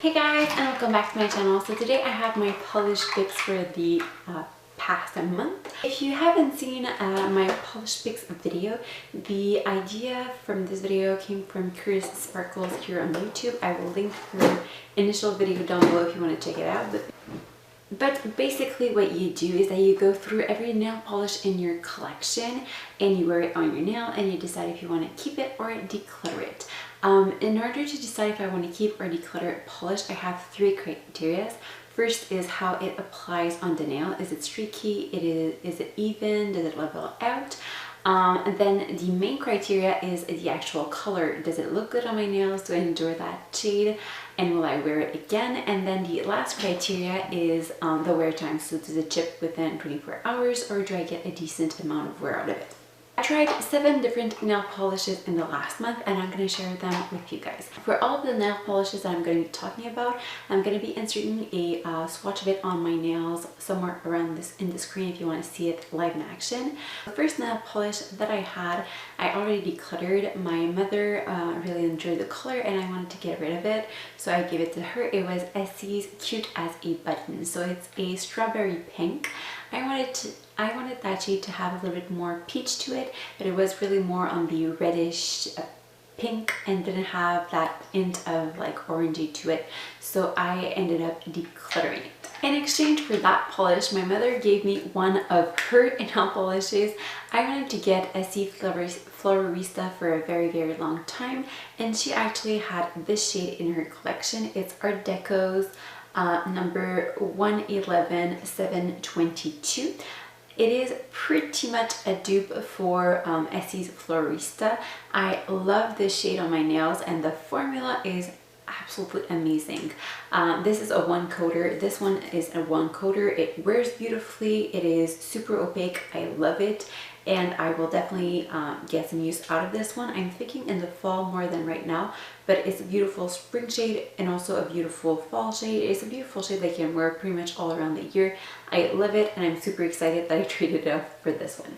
Hey guys, and welcome back to my channel. So today I have my polish picks for the past month. If you haven't seen my polish picks video, the idea from this video came from Chris Sparkles here on YouTube. I will link her initial video down below if you want to check it out. But basically what you do is that you go through every nail polish in your collection and you wear it on your nail and you decide if you want to keep it or declutter it. In order to decide if I want to keep or declutter polish, I have three criteria. First is how it applies on the nail. Is it streaky? Is it even? Does it level out? And then the main criteria is the actual color. Does it look good on my nails? Do I enjoy that shade? And will I wear it again? And then the last criteria is the wear time. So does it chip within 24 hours or do I get a decent amount of wear out of it? I tried 7 different nail polishes in the last month and I'm going to share them with you guys. For all of the nail polishes that I'm going to be talking about, I'm going to be inserting a swatch of it on my nails somewhere around this in the screen if you want to see it live in action. The first nail polish that I had, I already decluttered. My mother really enjoyed the color and I wanted to get rid of it, so I gave it to her. It was Essie's Cute as a Button. So it's a strawberry pink. I wanted that shade to have a little bit more peach to it, but it was really more on the reddish pink and didn't have that hint of like orangey to it, so I ended up decluttering it. In exchange for that polish, my mother gave me one of her nail polishes. I wanted to get Essie Florista for a very long time, and she actually had this shade in her collection. It's Artdeco's number 111 722. It is pretty much a dupe for Essie's Florista. I love this shade on my nails and the formula is absolutely amazing. This is a one coater. This one is a one coater. It wears beautifully. It is super opaque. I love it. And I will definitely get some use out of this one. I'm thinking in the fall more than right now, but it's a beautiful spring shade and also a beautiful fall shade. It's a beautiful shade that you can wear pretty much all around the year. I love it and I'm super excited that I traded it up for this one.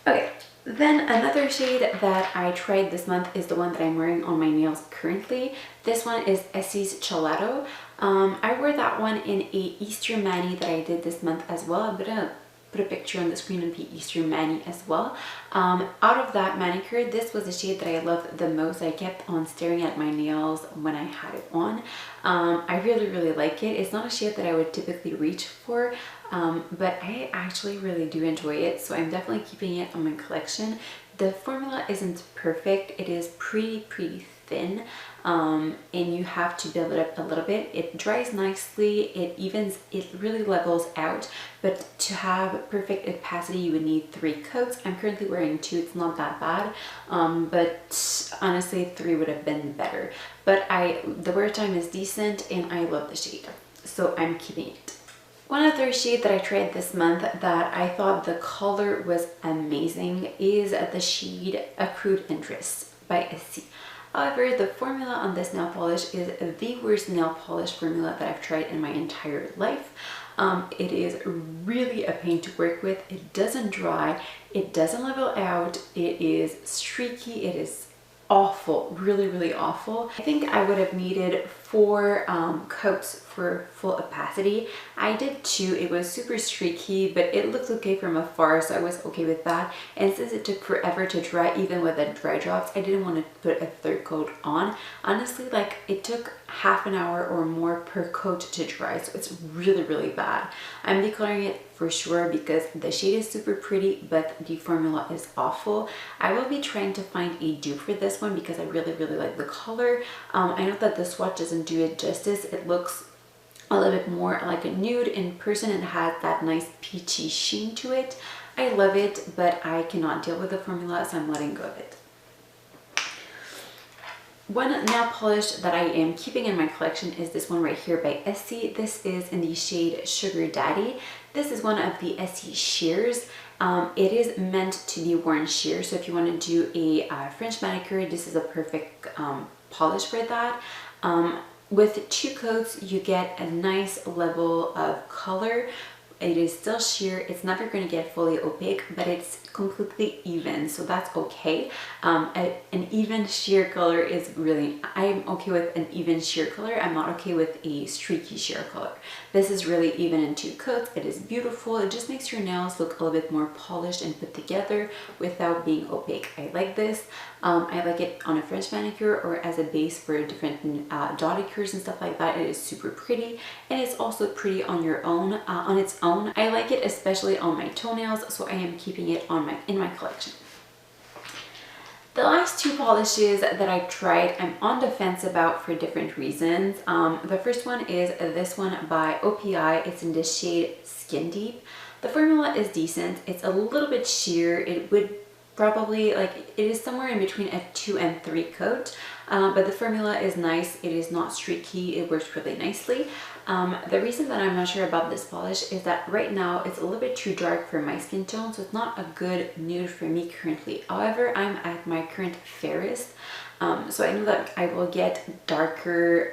Okay, then another shade that I tried this month is the one that I'm wearing on my nails currently. This one is Essie's Gelato. I wore that one in a Easter mani that I did this month as well. I'm gonna put a picture on the screen of the Easter mani as well. Out of that manicure, this was the shade that I loved the most. I kept on staring at my nails when I had it on. I really like it. It's not a shade that I would typically reach for, but I actually really do enjoy it, so I'm definitely keeping it on my collection. The formula isn't perfect. It is pretty thin, and you have to build it up a little bit. It dries nicely, it really levels out, but to have perfect opacity you would need 3 coats. I'm currently wearing 2. It's not that bad, but honestly 3 would have been better. But the wear time is decent and I love the shade, so I'm keeping it. One other shade that I tried this month that I thought the color was amazing is the shade Accrued Interest by Essie. However, the formula on this nail polish is the worst nail polish formula that I've tried in my entire life. It is really a pain to work with. It doesn't dry, it doesn't level out, it is streaky, it is awful, really awful. I think I would have needed 4 coats for full opacity. I did 2. It was super streaky, but it looked okay from afar, so I was okay with that. And since it took forever to dry, even with the dry drops, I didn't want to put a 3rd coat on. Honestly, like, it took half an hour or more per coat to dry, so it's really bad. I'm decluttering it for sure because the shade is super pretty, but the formula is awful. I will be trying to find a dupe for this one because I really like the color. I know that the swatch doesn't do it justice. It looks a little bit more like a nude in person and has that nice peachy sheen to it. I love it, but I cannot deal with the formula, so I'm letting go of it. One nail polish that I am keeping in my collection is this one right here by Essie. This is in the shade Sugar Daddy. This is one of the Essie shears. It is meant to be worn sheer, so if you want to do a French manicure, this is a perfect polish for that. With 2 coats, you get a nice level of color. it is still sheer. It's never going to get fully opaque, but it's completely even, so that's okay. An even sheer color is really, I'm okay with an even sheer color. I'm not okay with a streaky sheer color. This is really even in 2 coats. It is beautiful. It just makes your nails look a little bit more polished and put together without being opaque. I like this. I like it on a French manicure or as a base for different dotted cures and stuff like that. It is super pretty, and it's also pretty on your own, on its own. I like it especially on my toenails, so I am keeping it on in my collection. The last 2 polishes that I tried, I'm on the fence about for different reasons. The first one is this one by OPI. It's in the shade Skin Deep. The formula is decent. It's a little bit sheer. It would probably, like, it is somewhere in between a 2 and 3 coat, but the formula is nice. It is not streaky. It works really nicely. The reason that I'm not sure about this polish is that right now it's a little bit too dark for my skin tone, so it's not a good nude for me currently. However, I'm at my current fairest, so I know that I will get darker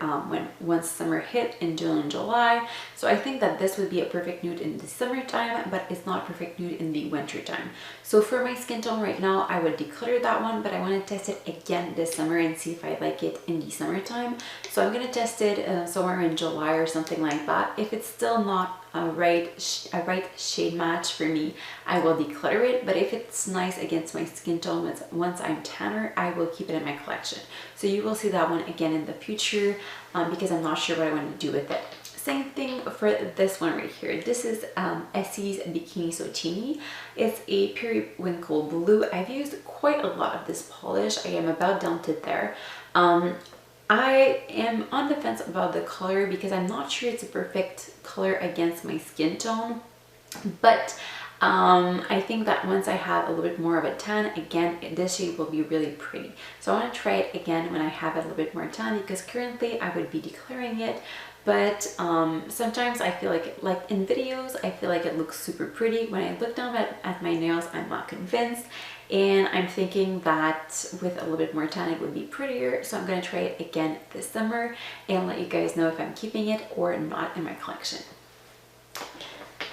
once summer hit in June and July. So I think that this would be a perfect nude in the summertime, but it's not perfect nude in the winter time. So for my skin tone right now, I would declutter that one, but I want to test it again this summer and see if I like it in the summertime. So I'm going to test it somewhere in July or something like that. If it's still not a right shade match for me, I will declutter it, but if it's nice against my skin tone once I'm tanner, I will keep it in my collection. So you will see that one again in the future, because I'm not sure what I want to do with it. Same thing for this one right here. This is Essie's Bikini Sotini. It's a periwinkle blue. I've used quite a lot of this polish. I am about done to there. I am on the fence about the color because I'm not sure it's a perfect color against my skin tone, but I think that once I have a little bit more of a tan, again, this shade will be really pretty. So I want to try it again when I have a little bit more tan, because currently I would be declaring it, but sometimes I feel like in videos, I feel like it looks super pretty. When I look down at my nails, I'm not convinced. And I'm thinking that with a little bit more tan, it would be prettier. So I'm going to try it again this summer and let you guys know if I'm keeping it or not in my collection.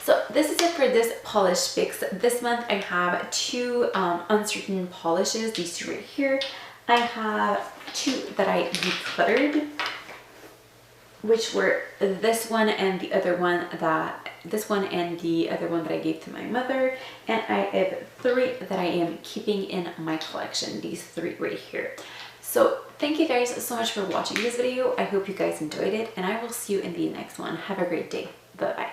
So this is it for this polish fix. This month I have 2 uncertain polishes, these 2 right here. I have 2 that I decluttered, which were this one and the other one that I gave to my mother, and I have 3 that I am keeping in my collection, these 3 right here. So thank you guys so much for watching this video. I hope you guys enjoyed it, and I will see you in the next one. Have a great day. Bye bye.